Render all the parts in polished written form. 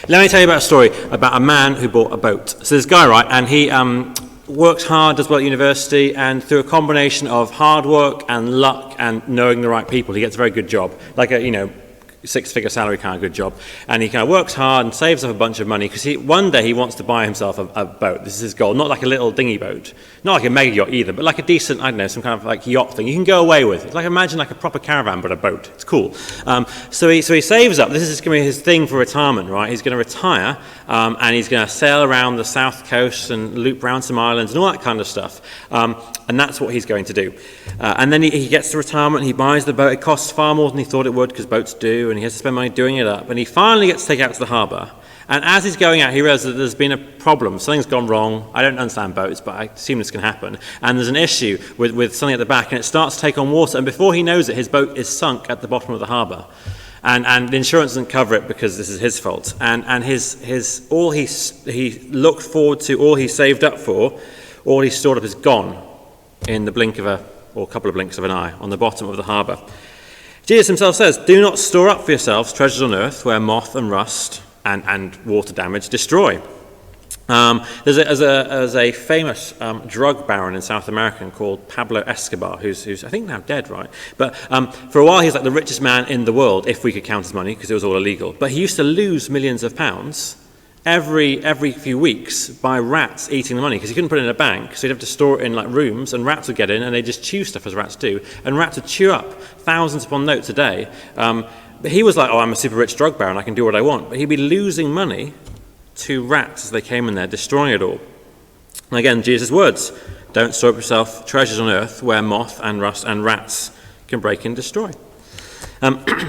Let me tell you about a story about a man who bought a boat. So this guy, right, and he works hard, does well at university, and through a combination of hard work and luck and knowing the right people, he gets a very good job, like a six-figure salary kind of good job. And he kind of works hard and saves up a bunch of money because one day he wants to buy himself a boat. This is his goal. Not like a little dinghy boat, not like a mega yacht either, but like a decent, I don't know, some kind of like yacht thing you can go away with. It's like, imagine like a proper caravan but a boat. It's cool. So he saves up. This is going to be his thing for retirement, right? He's going to retire and he's going to sail around the south coast and loop around some islands and all that kind of stuff. And that's what he's going to do. And then he gets to retirement, he buys the boat. It costs far more than he thought it would because boats do, and he has to spend money doing it up. And he finally gets to take it out to the harbour. And as he's going out, he realizes that there's been a problem. Something's gone wrong. I don't understand boats, but I assume this can happen. And there's an issue with something at the back, and it starts to take on water. And before he knows it, his boat is sunk at the bottom of the harbour. And the insurance doesn't cover it because this is his fault. And his all he looked forward to, all he saved up for, all he stored up is gone in the blink of or a couple of blinks of an eye on the bottom of the harbour. Jesus himself says, "Do not store up for yourselves treasures on earth where moth and rust and water damage destroy." There's a famous drug baron in South America called Pablo Escobar, who's I think now dead, right? But for a while he was like the richest man in the world, if we could count his money, because it was all illegal. But he used to lose millions of pounds every few weeks by rats eating the money, because he couldn't put it in a bank, so he'd have to store it in like rooms, and rats would get in and they just chew stuff as rats do, and rats would chew up thousands upon notes a day. But he was like, "Oh, I'm a super rich drug baron, I can do what I want," but he'd be losing money to rats as they came in there, destroying it all. And again, Jesus' words, "Don't store up yourself treasures on earth where moth and rust and rats can break and destroy."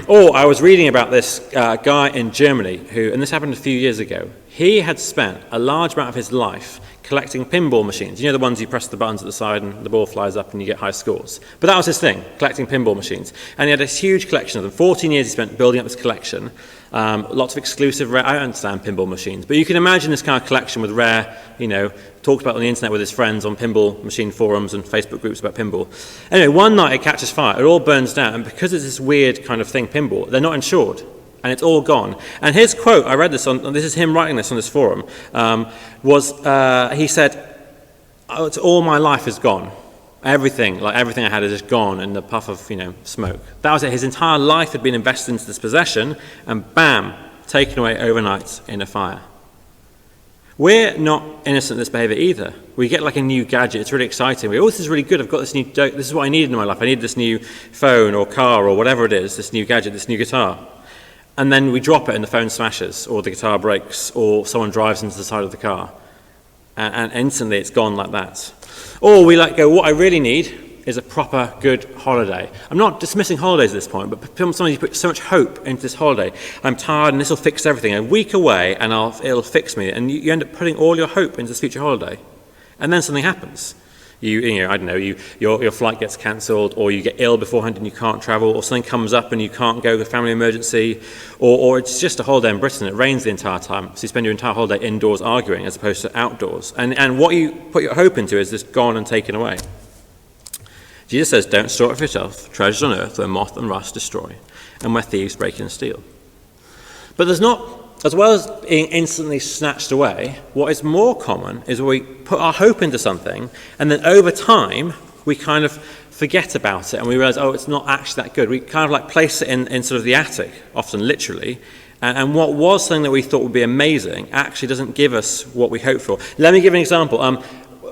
Or I was reading about this guy in Germany who, and this happened a few years ago, he had spent a large amount of his life collecting pinball machines. You know, the ones you press the buttons at the side and the ball flies up and you get high scores. But that was his thing, collecting pinball machines. And he had this huge collection of them. 14 years he spent building up this collection. Lots of exclusive rare, I don't understand pinball machines, but you can imagine this kind of collection with rare, talked about on the internet with his friends on pinball machine forums and Facebook groups about pinball. Anyway, one night it catches fire, it all burns down, and because it's this weird kind of thing, pinball, they're not insured, and it's all gone. And his quote, I read this this is him writing this on this forum, he said, "It's all my life is gone. Everything I had is just gone in the puff of, smoke." That was it. His entire life had been invested into this possession, and bam, taken away overnight in a fire. We're not innocent of this behavior either. We get like a new gadget. It's really exciting. This is really good. I've got this this is what I needed in my life. I need this new phone or car or whatever it is, this new gadget, this new guitar. And then we drop it and the phone smashes, or the guitar breaks, or someone drives into the side of the car. And instantly it's gone like that. Or we go, what I really need is a proper good holiday. I'm not dismissing holidays at this point, but sometimes you put so much hope into this holiday. I'm tired and this will fix everything. A week away and it'll fix me. And you end up putting all your hope into this future holiday. And then something happens. Your flight gets cancelled, or you get ill beforehand and you can't travel, or something comes up and you can't go, a family emergency, or it's just a holiday in Britain, it rains the entire time, so you spend your entire holiday indoors arguing as opposed to outdoors. And what you put your hope into is just gone and taken away. Jesus says, "Don't store up for yourself treasures on earth where moth and rust destroy, and where thieves break in and steal." But there's not, as well as being instantly snatched away, what is more common is where we put our hope into something, and then over time, we kind of forget about it, and we realize, it's not actually that good. We kind of place it in sort of the attic, often literally, and what was something that we thought would be amazing actually doesn't give us what we hoped for. Let me give an example.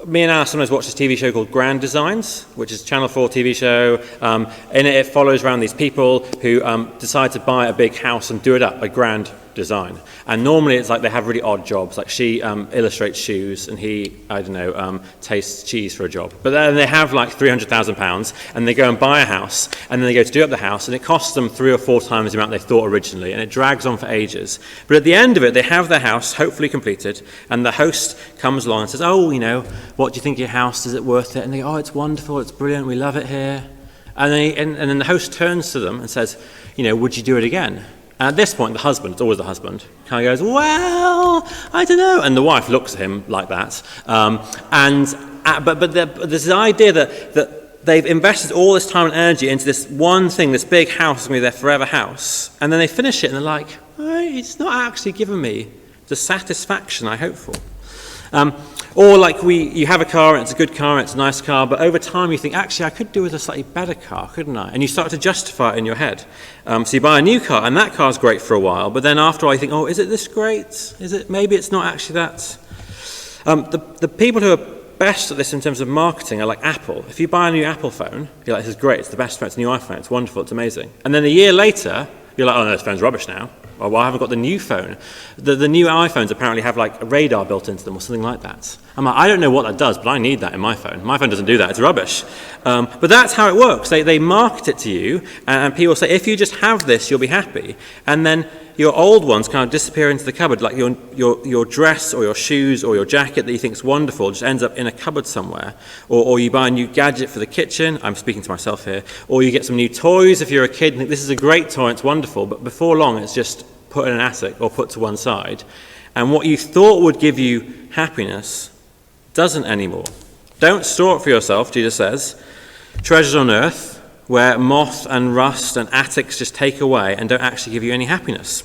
Me and Alice sometimes watch this TV show called Grand Designs, which is a Channel 4 TV show. In it follows around these people who decide to buy a big house and do it up, a grand design. And normally it's like they have really odd jobs, like she illustrates shoes and he, tastes cheese for a job. But then they have like £300,000 and they go and buy a house, and then they go to do up the house, and it costs them 3 or 4 times the amount they thought originally, and it drags on for ages. But at the end of it, they have their house hopefully completed, and the host comes along and says, "What do you think of your house? Is it worth it?" And they go, "Oh, it's wonderful, it's brilliant, we love it here." And then the host turns to them and says, "Would you do it again?" And at this point, the husband, it's always the husband, kind of goes, "Well, I don't know." And the wife looks at him like that. But there's this idea that they've invested all this time and energy into this one thing, this big house, that's going to be their forever house. And then they finish it and they're like, it's not actually given me the satisfaction I hope for. Or like you have a car, and it's a good car, and it's a nice car, but over time you think, actually, I could do with a slightly better car, couldn't I? And you start to justify it in your head. So you buy a new car, and that car's great for a while, but then after I think, oh, is it this great? Maybe it's not actually that. The people who are best at this in terms of marketing are like Apple. If you buy a new Apple phone, you're like, this is great, it's the best phone, it's a new iPhone, it's wonderful, it's amazing. And then a year later, you're like, oh no, this phone's rubbish now. Or, well, I haven't got the new phone. The new iPhones apparently have like a radar built into them or something like that. I'm like, I don't know what that does, but I need that in my phone. My phone doesn't do that, it's rubbish. But that's how it works. They market it to you, and people say, if you just have this, you'll be happy. And then your old ones kind of disappear into the cupboard, like your dress or your shoes or your jacket that you think is wonderful just ends up in a cupboard somewhere. Or you buy a new gadget for the kitchen, I'm speaking to myself here, or you get some new toys if you're a kid and think this is a great toy, it's wonderful, but before long it's just put in an attic or put to one side. And what you thought would give you happiness doesn't anymore. Don't store it for yourself, Jesus says. Treasures on earth, where moth and rust and attics just take away and don't actually give you any happiness.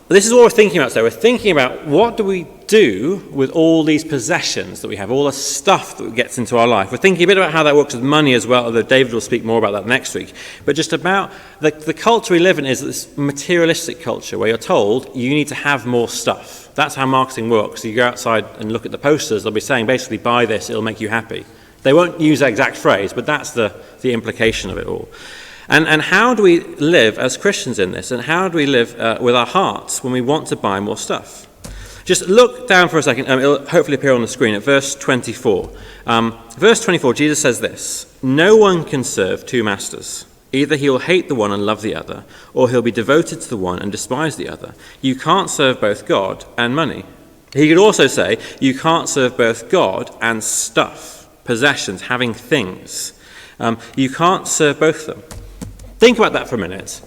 This is what we're thinking about today. We're thinking about what do we do with all these possessions that we have, all the stuff that gets into our life. We're thinking a bit about how that works with money as well, although David will speak more about that next week. But just about the culture we live in is this materialistic culture where you're told you need to have more stuff. That's how marketing works. So you go outside and look at the posters, they'll be saying basically buy this, it'll make you happy. They won't use that exact phrase, but that's the implication of it all. And how do we live as Christians in this? And how do we live with our hearts when we want to buy more stuff? Just look down for a second. It'll hopefully appear on the screen at verse 24. Verse 24, Jesus says this: "No one can serve two masters. Either he will hate the one and love the other, or he'll be devoted to the one and despise the other. You can't serve both God and money." He could also say, you can't serve both God and stuff, possessions, having things. You can't serve both of them. Think about that for a minute.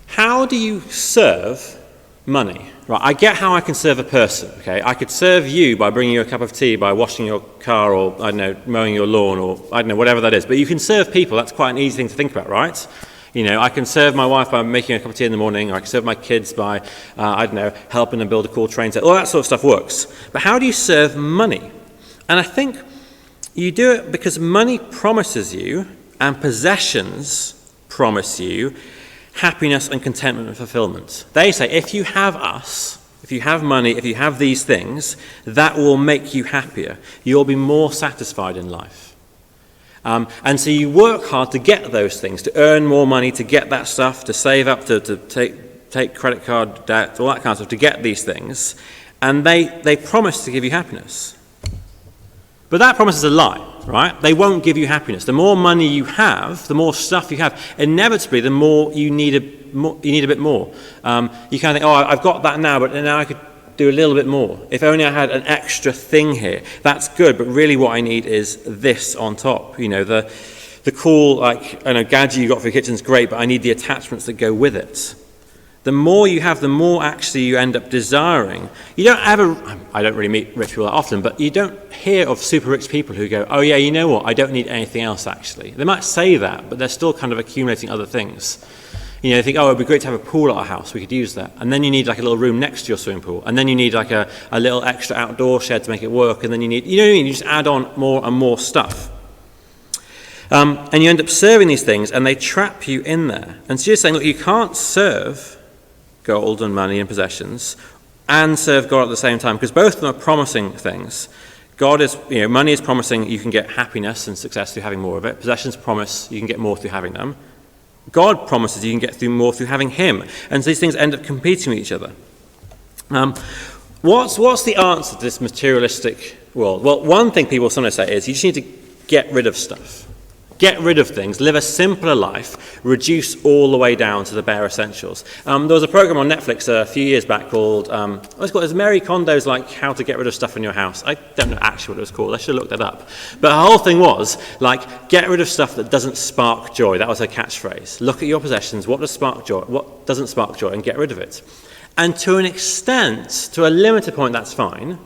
How do you serve money? Right, I get how I can serve a person, okay? I could serve you by bringing you a cup of tea, by washing your car, or, I don't know, mowing your lawn, or, I don't know, whatever that is. But you can serve people. That's quite an easy thing to think about, right? You know, I can serve my wife by making a cup of tea in the morning, or I can serve my kids by, I don't know, helping them build a cool train set. All that sort of stuff works. But how do you serve money? And I think you do it because money promises you, and possessions promise you, happiness and contentment and fulfillment. They say, if you have us, if you have money, if you have these things, that will make you happier. You'll be more satisfied in life. And so you work hard to get those things, to earn more money, to get that stuff, to save up, to take credit card debt, all that kind of stuff, to get these things. And they promise to give you happiness. But that promise is a lie, right? They won't give you happiness. The more money you have, the more stuff you have, inevitably the more you need a bit more. You kind of think, oh, I've got that now, but now I could do a little bit more. If only I had an extra thing here. That's good, but really what I need is this on top. You know, the cool, like, I know, gadget you got for your kitchen is great, but I need the attachments that go with it. The more you have, the more actually you end up desiring. You don't ever, I don't really meet rich people that often, but you don't hear of super rich people who go, oh yeah, you know what, I don't need anything else actually. They might say that, but they're still kind of accumulating other things. You know, they think, oh, it'd be great to have a pool at our house, we could use that. And then you need like a little room next to your swimming pool. And then you need like a little extra outdoor shed to make it work. And then you need, you know what I mean, you just add on more and more stuff. And you end up serving these things and they trap you in there. And so you're saying, look, you can't serve gold and money and possessions and serve God at the same time, because both of them are promising things. God is, you know, money is promising you can get happiness and success through having more of it. Possessions promise you can get more through having them. God promises you can get through more through having him. And so these things end up competing with each other. What's the answer to this materialistic world? Well, one thing people sometimes say is you just need to get rid of stuff. Get rid of things, live a simpler life, reduce all the way down to the bare essentials. There was a program on Netflix a few years back called, what's it called? It's Mary Kondo's, like, How to Get Rid of Stuff in Your House. I don't know actually what it was called. I should have looked that up. But the whole thing was, like, get rid of stuff that doesn't spark joy. That was her catchphrase. Look at your possessions. What does spark joy? What doesn't spark joy? And get rid of it. And to an extent, to a limited point, that's fine.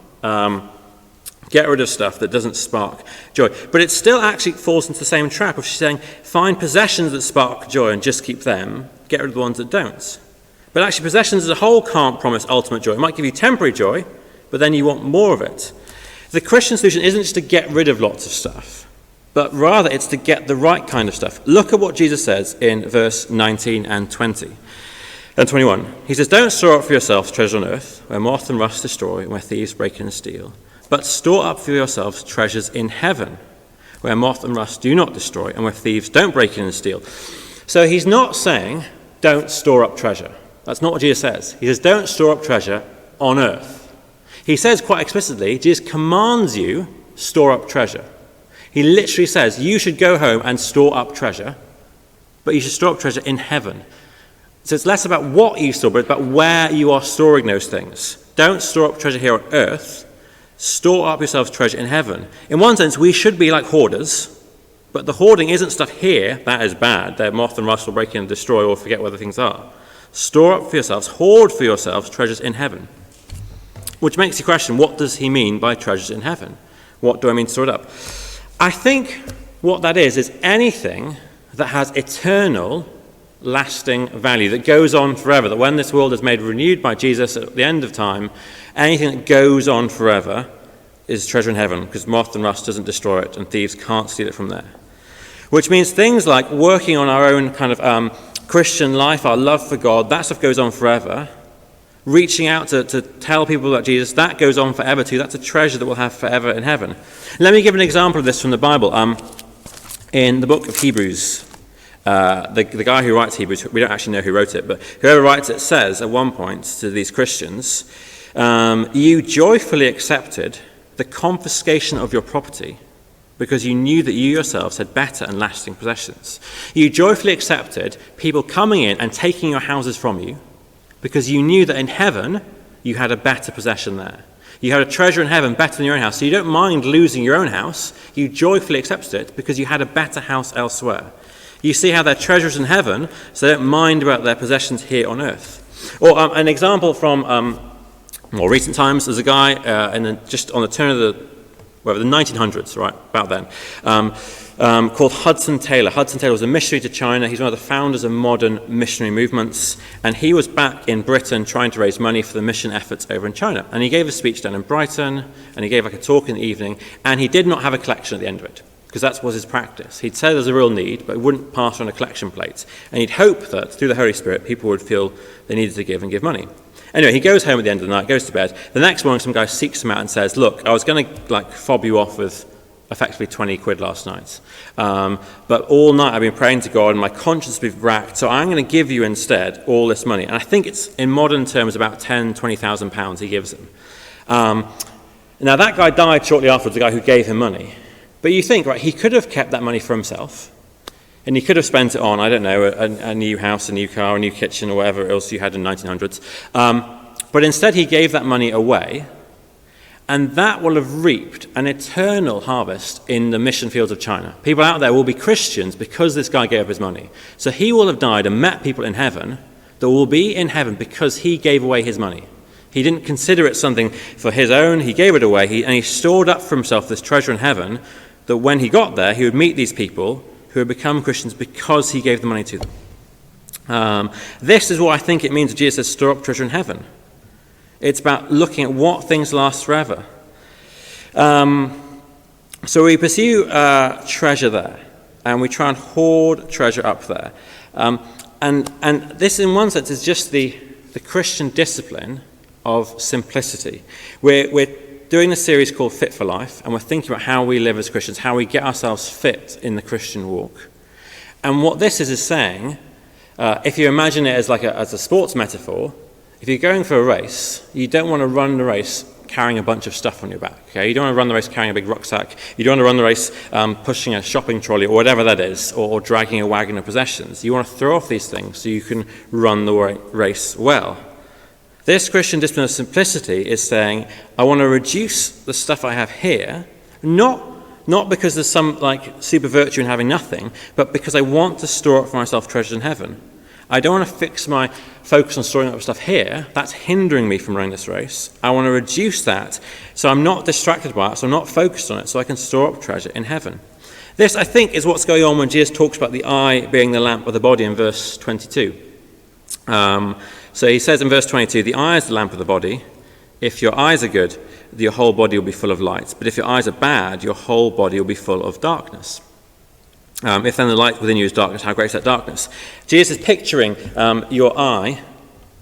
Get rid of stuff that doesn't spark joy. But it still actually falls into the same trap of saying, find possessions that spark joy and just keep them, get rid of the ones that don't. But actually, possessions as a whole can't promise ultimate joy. It might give you temporary joy, but then you want more of it. The Christian solution isn't just to get rid of lots of stuff, but rather it's to get the right kind of stuff. Look at what Jesus says in verse 19 and 20 and 21. He says, "Don't store up for yourselves treasure on earth, where moth and rust destroy, and where thieves break in and steal. But store up for yourselves treasures in heaven, where moth and rust do not destroy, and where thieves don't break in and steal." So he's not saying, don't store up treasure. That's not what Jesus says. He says, don't store up treasure on earth. He says quite explicitly, Jesus commands you, store up treasure. He literally says, you should go home and store up treasure, but you should store up treasure in heaven. So it's less about what you store, but it's about where you are storing those things. Don't store up treasure here on earth. Store up yourselves treasure in heaven. In one sense, we should be like hoarders, but the hoarding isn't stuff here. That is bad. Their moth and rust will break in and destroy or forget where the things are. Store up for yourselves, hoard for yourselves treasures in heaven. Which makes you question, what does he mean by treasures in heaven? What do I mean stored up? I think what that is anything that has eternal, lasting value, that goes on forever, that when this world is made renewed by Jesus at the end of time, anything that goes on forever is treasure in heaven, because moth and rust doesn't destroy it and thieves can't steal it from there. Which means things like working on our own kind of Christian life, our love for God, that stuff goes on forever. Reaching out to tell people about Jesus, that goes on forever too. That's a treasure that we'll have forever in heaven. Let me give an example of this from the Bible. In the book of Hebrews, the guy who writes Hebrews, we don't actually know who wrote it, but whoever writes it says at one point to these Christians, you joyfully accepted the confiscation of your property because you knew that you yourselves had better and lasting possessions. You joyfully accepted people coming in and taking your houses from you because you knew that in heaven you had a better possession there. You had a treasure in heaven better than your own house. So you don't mind losing your own house. You joyfully accepted it because you had a better house elsewhere. You see how their treasures in heaven, so they don't mind about their possessions here on earth. Or an example from more recent times, there's a guy just on the turn of the 1900s, right, about then, called Hudson Taylor. Hudson Taylor was a missionary to China. He's one of the founders of modern missionary movements, and he was back in Britain trying to raise money for the mission efforts over in China. And he gave a speech down in Brighton, and he gave like a talk in the evening, and he did not have a collection at the end of it, because that was his practice. He'd say there's a real need, but he wouldn't pass on a collection plate. And he'd hope that through the Holy Spirit, people would feel they needed to give and give money. Anyway, he goes home at the end of the night, goes to bed. The next morning, some guy seeks him out and says, look, I was going to fob you off with effectively 20 quid last night. But all night I've been praying to God and my conscience has been racked, so I'm going to give you instead all this money. And I think it's, in modern terms, about £20,000 he gives him. Now, that guy died shortly afterwards, the guy who gave him money. But you think, right, he could have kept that money for himself. And he could have spent it on, I don't know, a new house, a new car, a new kitchen, or whatever else you had in 1900s. But instead he gave that money away, and that will have reaped an eternal harvest in the mission fields of China. People out there will be Christians because this guy gave up his money. So he will have died and met people in heaven that will be in heaven because he gave away his money. He didn't consider it something for his own. He gave it away, and he stored up for himself this treasure in heaven that when he got there, he would meet these people who had become Christians because he gave the money to them. This is what I think it means that Jesus says, store up treasure in heaven. It's about looking at what things last forever. So we pursue treasure there, and we try and hoard treasure up there. And this, in one sense, is just the Christian discipline of simplicity. We're doing a series called Fit for Life, and we're thinking about how we live as Christians, how we get ourselves fit in the Christian walk. And what this is saying, if you imagine it as as a sports metaphor, if you're going for a race, you don't want to run the race carrying a bunch of stuff on your back. Okay? You don't want to run the race carrying a big rucksack. You don't want to run the race pushing a shopping trolley or whatever that is, or dragging a wagon of possessions. You want to throw off these things so you can run the race well. This Christian discipline of simplicity is saying, I want to reduce the stuff I have here, not because there's some super virtue in having nothing, but because I want to store up for myself treasures in heaven. I don't want to fix my focus on storing up stuff here. That's hindering me from running this race. I want to reduce that so I'm not distracted by it, so I'm not focused on it, so I can store up treasure in heaven. This, I think, is what's going on when Jesus talks about the eye being the lamp of the body in verse 22. So he says in verse 22, the eye is the lamp of the body. If your eyes are good, your whole body will be full of light. But if your eyes are bad, your whole body will be full of darkness. If then the light within you is darkness, how great is that darkness? Jesus is picturing your eye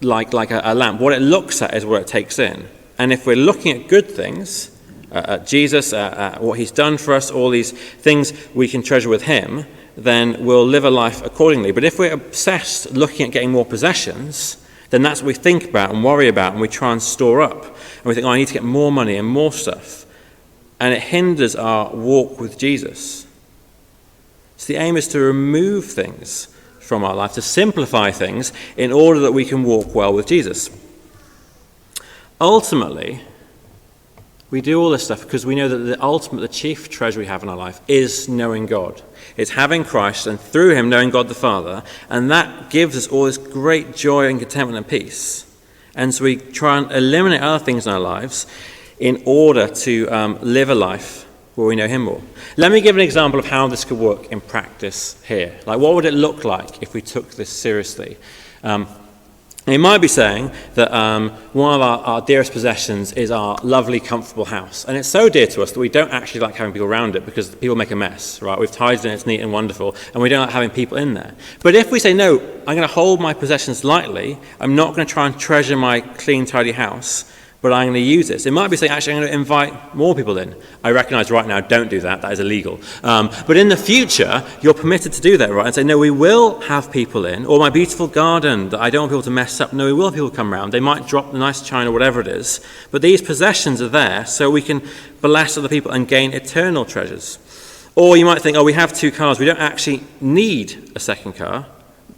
like a lamp. What it looks at is what it takes in. And if we're looking at good things, at Jesus, what he's done for us, all these things we can treasure with him, then we'll live a life accordingly. But if we're obsessed looking at getting more possessions, then that's what we think about and worry about, and we try and store up. And we think, I need to get more money and more stuff. And it hinders our walk with Jesus. So the aim is to remove things from our life, to simplify things in order that we can walk well with Jesus. Ultimately, we do all this stuff because we know that the chief treasure we have in our life is knowing God. It's having Christ, and through him knowing God the Father, and that gives us all this great joy and contentment and peace. And so we try and eliminate other things in our lives in order to live a life where we know him more. Let me give an example of how this could work in practice here. Like, what would it look like if we took this seriously? You might be saying that one of our dearest possessions is our lovely, comfortable house. And it's so dear to us that we don't actually like having people around it because people make a mess, right? We've tidied it, it's neat and wonderful, and we don't like having people in there. But if we say, no, I'm going to hold my possessions lightly, I'm not going to try and treasure my clean, tidy house, but I'm going to use this. It might be saying, actually, I'm going to invite more people in. I recognize right now, don't do that. That is illegal. But in the future, you're permitted to do that, right? And say, no, we will have people in. Or my beautiful garden that I don't want people to mess up. No, we will have people come around. They might drop the nice china, whatever it is. But these possessions are there so we can bless other people and gain eternal treasures. Or you might think, we have 2 cars. We don't actually need a second car.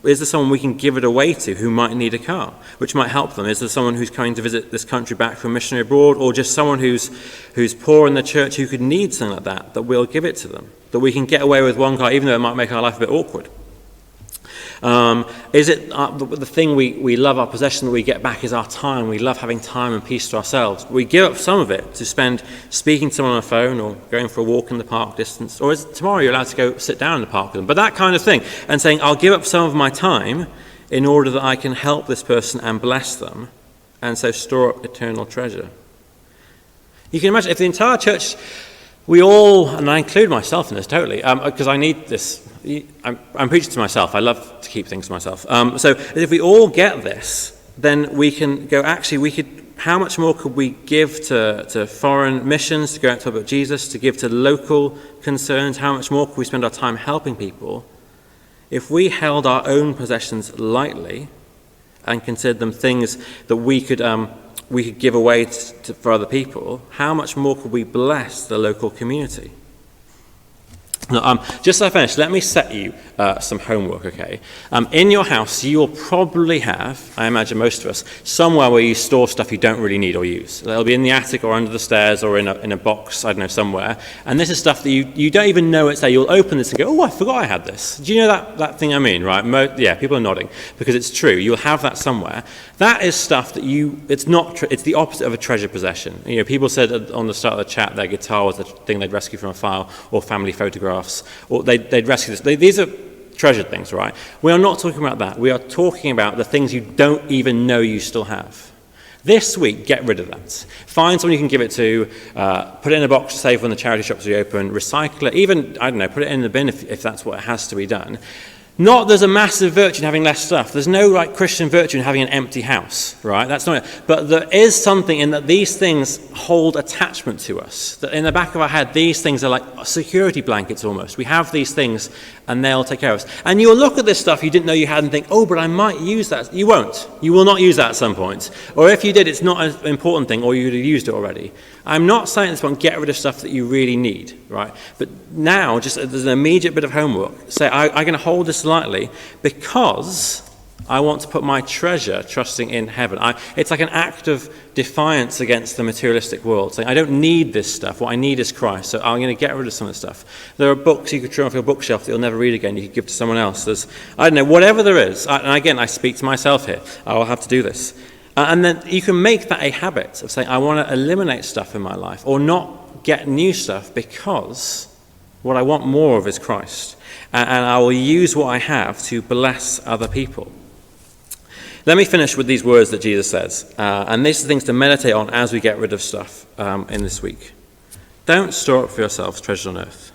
Is there someone we can give it away to who might need a car, which might help them? Is there someone who's coming to visit this country back from missionary abroad, or just someone who's poor in the church who could need something like that we'll give it to them, that we can get away with one car, even though it might make our life a bit awkward? Is it the thing we love, our possession that we get back is our time? We love having time and peace to ourselves. We give up some of it to spend speaking to someone on the phone or going for a walk in the park distance. Or is it tomorrow you're allowed to go sit down in the park with them? But that kind of thing. And saying, I'll give up some of my time in order that I can help this person and bless them, and so store up eternal treasure. You can imagine if the entire church, we all, and I include myself in this totally, because I need this. I'm preaching to myself. I love to keep things to myself. So if we all get this, then we can go, how much more could we give to foreign missions, to go out to talk about Jesus, to give to local concerns? How much more could we spend our time helping people if we held our own possessions lightly and considered them things that we could give away for other people? How much more could we bless the local community? Now, just as I finish, let me set you some homework, okay? In your house, you will probably have, I imagine most of us, somewhere where you store stuff you don't really need or use. It'll be in the attic or under the stairs or in a box, I don't know, somewhere. And this is stuff that you don't even know it's there. You'll open this and go, I forgot I had this. Do you know that thing I mean, right? Yeah, people are nodding, because it's true. You'll have that somewhere. That is stuff that it's the opposite of a treasure possession. You know, people said on the start of the chat their guitar was the thing they'd rescue from a file, or family photographs, or they'd rescue this. These are treasured things, right? We are not talking about that. We are talking about the things you don't even know you still have. This week, get rid of that. Find someone you can give it to, put it in a box to save when the charity shops reopen, recycle it, even, I don't know, put it in the bin if that's what has to be done. Not there's a massive virtue in having less stuff. There's no Christian virtue in having an empty house, right? That's not it. But there is something in that these things hold attachment to us. That in the back of our head, these things are like security blankets almost. We have these things and they'll take care of us. And you'll look at this stuff you didn't know you had and think, but I might use that. You won't. You will not use that at some point. Or if you did, it's not an important thing, or you'd have used it already. I'm not saying at this point, get rid of stuff that you really need, right? But now, just as an immediate bit of homework, say, I'm going to hold this lightly because I want to put my treasure trusting in heaven. It's like an act of defiance against the materialistic world, saying, I don't need this stuff. What I need is Christ, so I'm going to get rid of some of this stuff. There are books you could throw off your bookshelf that you'll never read again. You could give to someone else. There's, I don't know, whatever there is. And again, I speak to myself here. I will have to do this. And then you can make that a habit of saying, I want to eliminate stuff in my life or not get new stuff, because what I want more of is Christ. And I will use what I have to bless other people. Let me finish with these words that Jesus says, and these are things to meditate on as we get rid of stuff in this week. Don't store up for yourselves treasures on earth,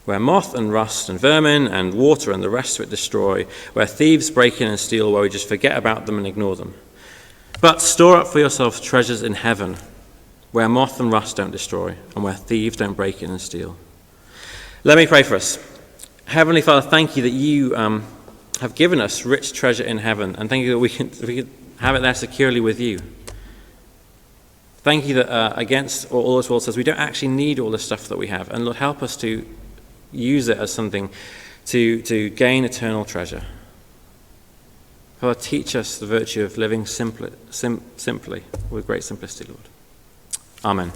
where moth and rust and vermin and water and the rest of it destroy, where thieves break in and steal, where we just forget about them and ignore them. But store up for yourselves treasures in heaven, where moth and rust don't destroy, and where thieves don't break in and steal. Let me pray for us. Heavenly Father, thank you that you have given us rich treasure in heaven, and thank you that we can have it there securely with you. Thank you that against all this world says we don't actually need all the stuff that we have, and Lord, help us to use it as something to gain eternal treasure. Father, teach us the virtue of living simply with great simplicity, Lord. Amen.